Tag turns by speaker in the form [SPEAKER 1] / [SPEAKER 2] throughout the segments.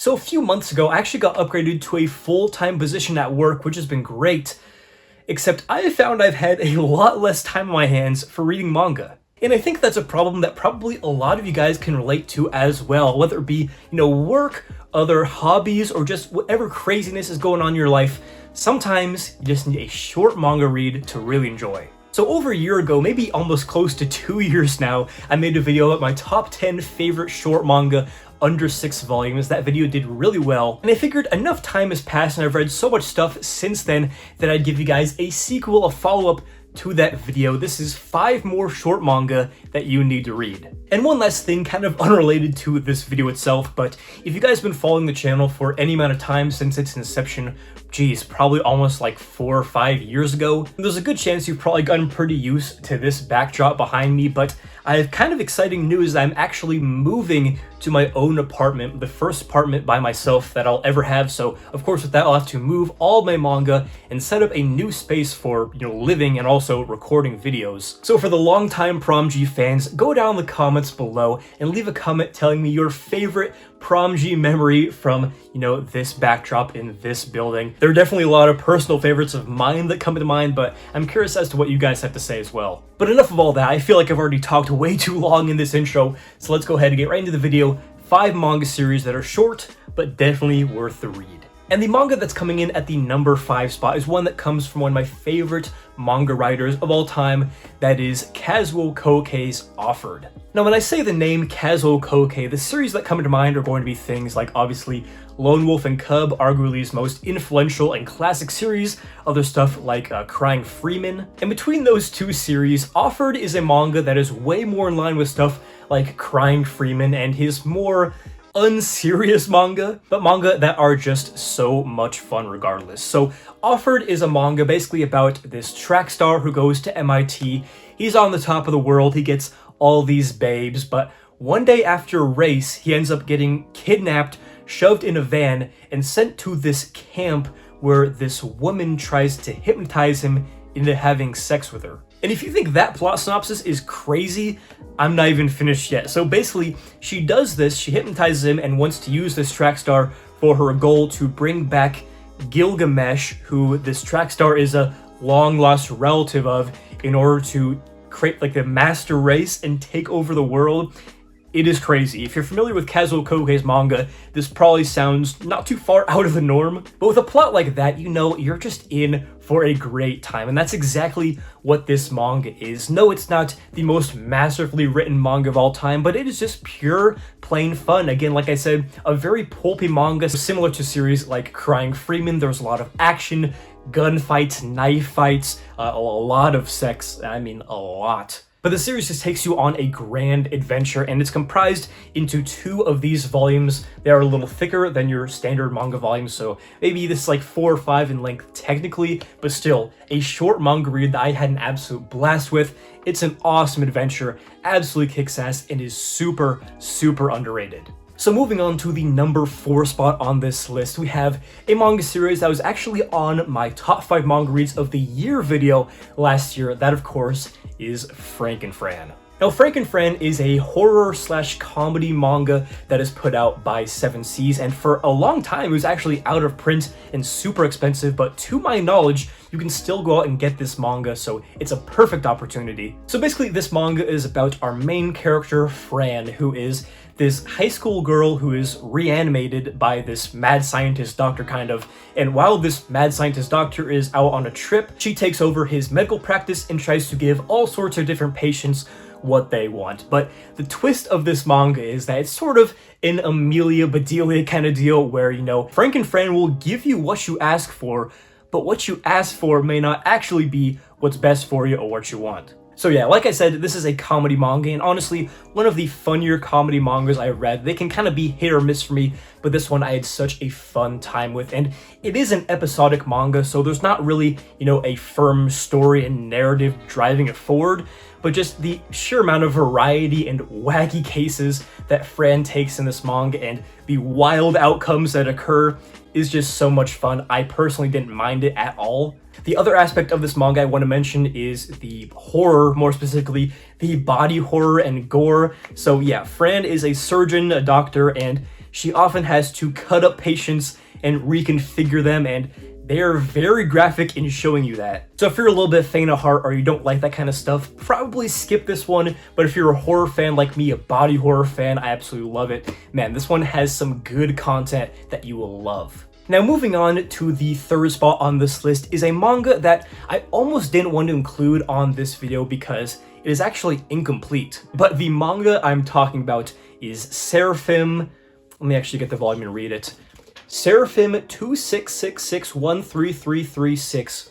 [SPEAKER 1] So a few months ago, I actually got upgraded to a full-time position at work, which has been great. Except I have found I've had a lot less time on my hands for reading manga. And I think that's a problem that probably a lot of you guys can relate to as well, whether it be, work, other hobbies, or just whatever craziness is going on in your life. Sometimes you just need a short manga read to really enjoy. So over a year ago, maybe almost close to 2 years now, I made a video about my top 10 favorite short manga under 6 volumes. That video did really well, and I figured enough time has passed and I've read so much stuff since then that I'd give you guys a sequel, a follow-up to that video. This is 5 more short manga that you need to read. And one last thing, kind of unrelated to this video itself, but if you guys have been following the channel for any amount of time since its inception, geez, probably almost like 4 or 5 years ago, there's a good chance you've probably gotten pretty used to this backdrop behind me, but I have kind of exciting news. I'm actually moving to my own apartment, the first apartment by myself that I'll ever have. So of course with that I'll have to move all my manga and set up a new space for, living and also recording videos. So for the longtime PromG fans, go down in the comments below and leave a comment telling me your favorite PromG memory from, this backdrop in this building. There are definitely a lot of personal favorites of mine that come to mind, but I'm curious as to what you guys have to say as well. But enough of all that. I feel like I've already talked way too long in this intro, so let's go ahead and get right into the video. 5 manga series that are short, but definitely worth the read. And the manga that's coming in at the number 5 spot is one that comes from one of my favorite manga writers of all time, that is Kazuo Kokei's Offered. Now when I say the name Kazuo Kokei, the series that come to mind are going to be things like obviously Lone Wolf and Cub, arguably his most influential and classic series, other stuff like Crying Freeman. And between those two series, Offered is a manga that is way more in line with stuff like Crying Freeman and his more unserious manga, but manga that are just so much fun regardless. So Offered is a manga basically about this track star who goes to MIT. He's on the top of the world, he gets all these babes, but one day after a race, he ends up getting kidnapped, shoved in a van, and sent to this camp where this woman tries to hypnotize him into having sex with her. And if you think that plot synopsis is crazy, I'm not even finished yet. So basically, she does this, she hypnotizes him and wants to use this track star for her goal to bring back Gilgamesh, who this track star is a long-lost relative of, in order to create like the master race and take over the world. It is crazy. If you're familiar with Kazuo Kokei's manga, this probably sounds not too far out of the norm, but with a plot like that, you're just in for a great time, and that's exactly what this manga is. No, it's not the most masterfully written manga of all time, but it is just pure, plain fun. Again, like I said, a very pulpy manga, similar to series like Crying Freeman. There's a lot of action, gunfights, knife fights, a lot of sex, I mean a lot. But the series just takes you on a grand adventure, and it's comprised into 2 of these volumes. They are a little thicker than your standard manga volumes, so maybe this is like 4 or 5 in length technically, but still, a short manga read that I had an absolute blast with. It's an awesome adventure, absolutely kicks ass, and is super, super underrated. So moving on to the number 4 spot on this list, we have a manga series that was actually on my top 5 manga reads of the year video last year. That, of course, is Fran. Now, Fran is a horror/comedy manga that is put out by 7 Seas, and for a long time it was actually out of print and super expensive, but to my knowledge, you can still go out and get this manga, so it's a perfect opportunity. So basically, this manga is about our main character, Fran, who is this high school girl who is reanimated by this mad scientist doctor kind of, and while this mad scientist doctor is out on a trip, she takes over his medical practice and tries to give all sorts of different patients what they want. But the twist of this manga is that it's sort of an Amelia Bedelia kind of deal where, Fran will give you what you ask for, but what you ask for may not actually be what's best for you or what you want. So yeah, like I said, this is a comedy manga, and honestly, one of the funnier comedy mangas I read. They can kind of be hit or miss for me, but this one I had such a fun time with, and it is an episodic manga, so there's not really, a firm story and narrative driving it forward, but just the sheer amount of variety and wacky cases that Fran takes in this manga and the wild outcomes that occur is just so much fun. I personally didn't mind it at all. The other aspect of this manga I want to mention is the horror, more specifically, the body horror and gore. So yeah, Fran is a surgeon, a doctor, and she often has to cut up patients and reconfigure them, and they are very graphic in showing you that. So if you're a little bit faint of heart or you don't like that kind of stuff, probably skip this one. But if you're a horror fan like me, a body horror fan, I absolutely love it. Man, this one has some good content that you will love. Now moving on to the third spot on this list is a manga that I almost didn't want to include on this video because it is actually incomplete. But the manga I'm talking about is Seraphim. Let me actually get the volume and read it. Seraphim 266613336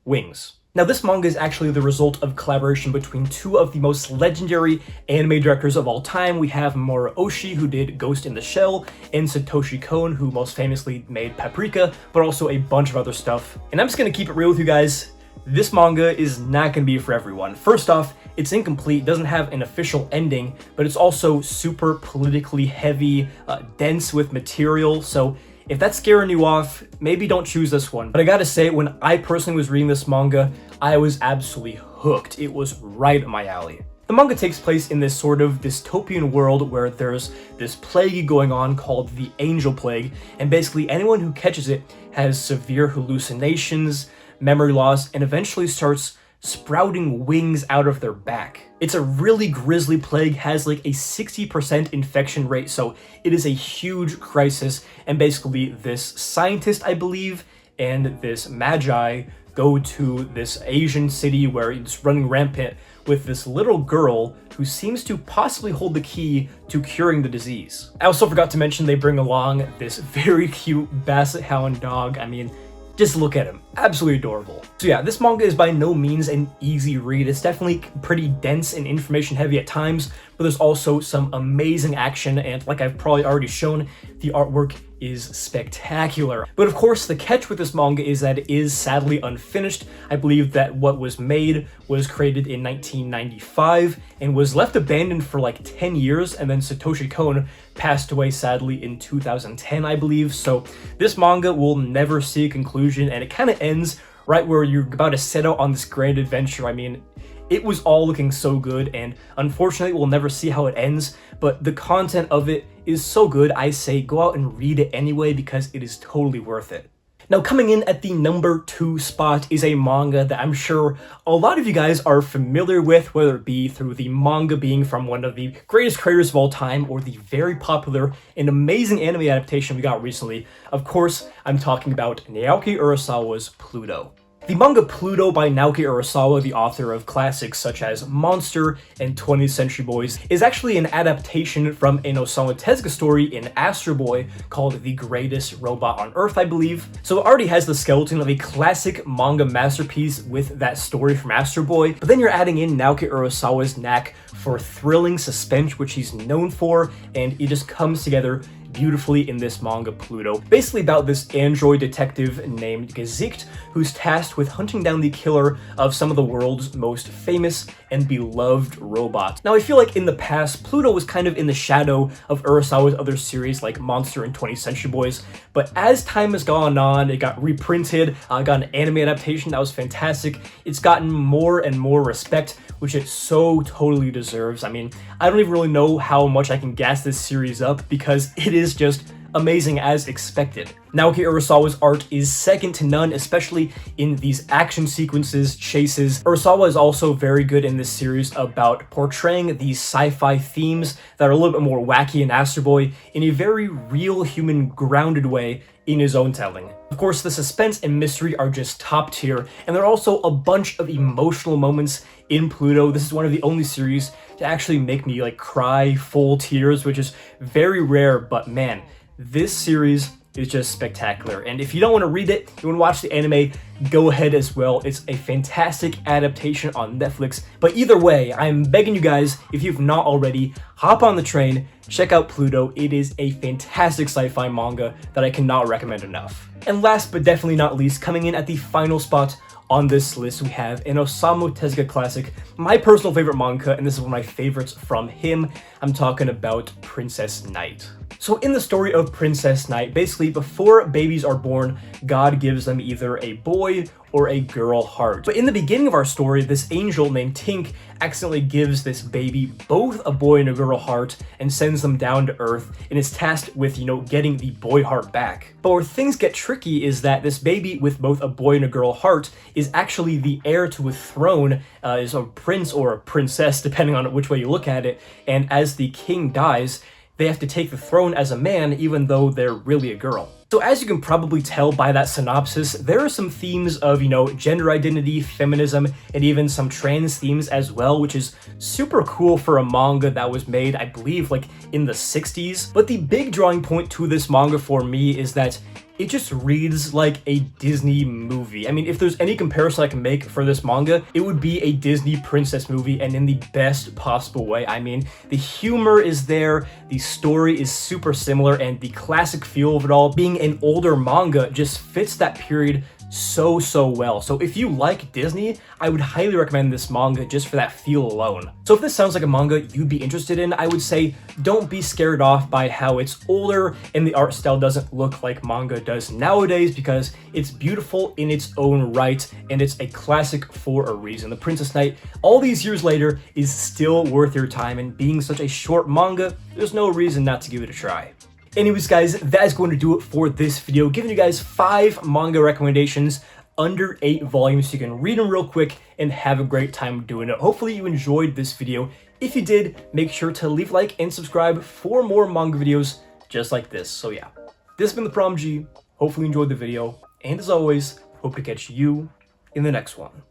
[SPEAKER 1] Wings. Now this manga is actually the result of collaboration between two of the most legendary anime directors of all time. We have Mamoru Oshii, who did Ghost in the Shell, and Satoshi Kon, who most famously made Paprika, but also a bunch of other stuff. And I'm just gonna keep it real with you guys. This manga is not gonna be for everyone. First off, it's incomplete, doesn't have an official ending, but it's also super politically heavy, dense with material, so if that's scaring you off, maybe don't choose this one. But I gotta say, when I personally was reading this manga, I was absolutely hooked. It was right up my alley. The manga takes place in this sort of dystopian world where there's this plague going on called the Angel Plague, and basically anyone who catches it has severe hallucinations, memory loss, and eventually starts sprouting wings out of their back. It's a really grisly plague, has like a 60% infection rate, so it is a huge crisis, and basically this scientist, I believe, and this magi go to this Asian city where it's running rampant with this little girl who seems to possibly hold the key to curing the disease. I also forgot to mention they bring along this very cute basset hound dog. I mean, just look at him. Absolutely adorable. So yeah, this manga is by no means an easy read. It's definitely pretty dense and information heavy at times, but there's also some amazing action, and like I've probably already shown, the artwork is spectacular. But of course, the catch with this manga is that it is sadly unfinished. I believe that what was made was created in 1995 and was left abandoned for like 10 years, and then Satoshi Kon passed away sadly in 2010, I believe. So this manga will never see a conclusion, and it kind of ends right where you're about to set out on this grand adventure. I mean, it was all looking so good, and unfortunately we'll never see how it ends, but the content of it is so good, I say go out and read it anyway because it is totally worth it. Now coming in at the number 2 spot is a manga that I'm sure a lot of you guys are familiar with, whether it be through the manga being from one of the greatest creators of all time or the very popular and amazing anime adaptation we got recently. Of course, I'm talking about Naoki Urasawa's Pluto. The manga Pluto by Naoki Urasawa, the author of classics such as Monster and 20th Century Boys, is actually an adaptation from an Osamu Tezuka story in Astro Boy called The Greatest Robot on Earth, I believe. So it already has the skeleton of a classic manga masterpiece with that story from Astro Boy, but then you're adding in Naoki Urasawa's knack for thrilling suspense, which he's known for, and it just comes together beautifully in this manga Pluto. Basically about this android detective named Gesicht, who's tasked with hunting down the killer of some of the world's most famous and beloved robots. Now I feel like in the past, Pluto was kind of in the shadow of Urasawa's other series like Monster and 20th Century Boys, but as time has gone on, it got reprinted, got an anime adaptation that was fantastic. It's gotten more and more respect, which it so totally deserves. I mean, I don't even really know how much I can gas this series up because it is just amazing as expected. Naoki Urasawa's art is second to none, especially in these action sequences, chases. Urasawa is also very good in this series about portraying these sci-fi themes that are a little bit more wacky and Astro Boy in a very real, human, grounded way in his own telling. Of course, the suspense and mystery are just top tier, and there are also a bunch of emotional moments in Pluto. This is one of the only series to actually make me like cry full tears, which is very rare, but man, this series is just spectacular. And if you don't want to read it, you want to watch the anime, go ahead as well. It's a fantastic adaptation on Netflix. But either way, I'm begging you guys, if you've not already, hop on the train, check out Pluto. It is a fantastic sci-fi manga that I cannot recommend enough. And last but definitely not least, coming in at the final spot on this list, we have an Osamu Tezuka classic, my personal favorite manga, and this is one of my favorites from him. I'm talking about Princess Knight. So in the story of Princess Knight, basically before babies are born, God gives them either a boy or a girl heart. But in the beginning of our story, this angel named Tink accidentally gives this baby both a boy and a girl heart and sends them down to Earth and is tasked with, getting the boy heart back. But where things get tricky is that this baby with both a boy and a girl heart is actually the heir to a throne, is a prince or a princess, depending on which way you look at it, and as the king dies, they have to take the throne as a man even though they're really a girl. So as you can probably tell by that synopsis, there are some themes of, gender identity, feminism, and even some trans themes as well, which is super cool for a manga that was made, I believe, like in the 60s. But the big drawing point to this manga for me is that it just reads like a Disney movie. I mean, if there's any comparison I can make for this manga, it would be a Disney princess movie, and in the best possible way. I mean, the humor is there, the story is super similar, and the classic feel of it all, being an older manga, just fits that period so well. So if you like Disney, I would highly recommend this manga just for that feel alone. So if this sounds like a manga you'd be interested in, I would say don't be scared off by how it's older and the art style doesn't look like manga does nowadays, because it's beautiful in its own right and it's a classic for a reason. The Princess Knight, all these years later, is still worth your time, and being such a short manga, there's no reason not to give it a try. Anyways, guys, that is going to do it for this video, giving you guys 5 manga recommendations under 8 volumes so you can read them real quick and have a great time doing it. Hopefully you enjoyed this video. If you did, make sure to leave a like and subscribe for more manga videos just like this. So yeah, this has been ThePromG. Hopefully you enjoyed the video, and as always, hope to catch you in the next one.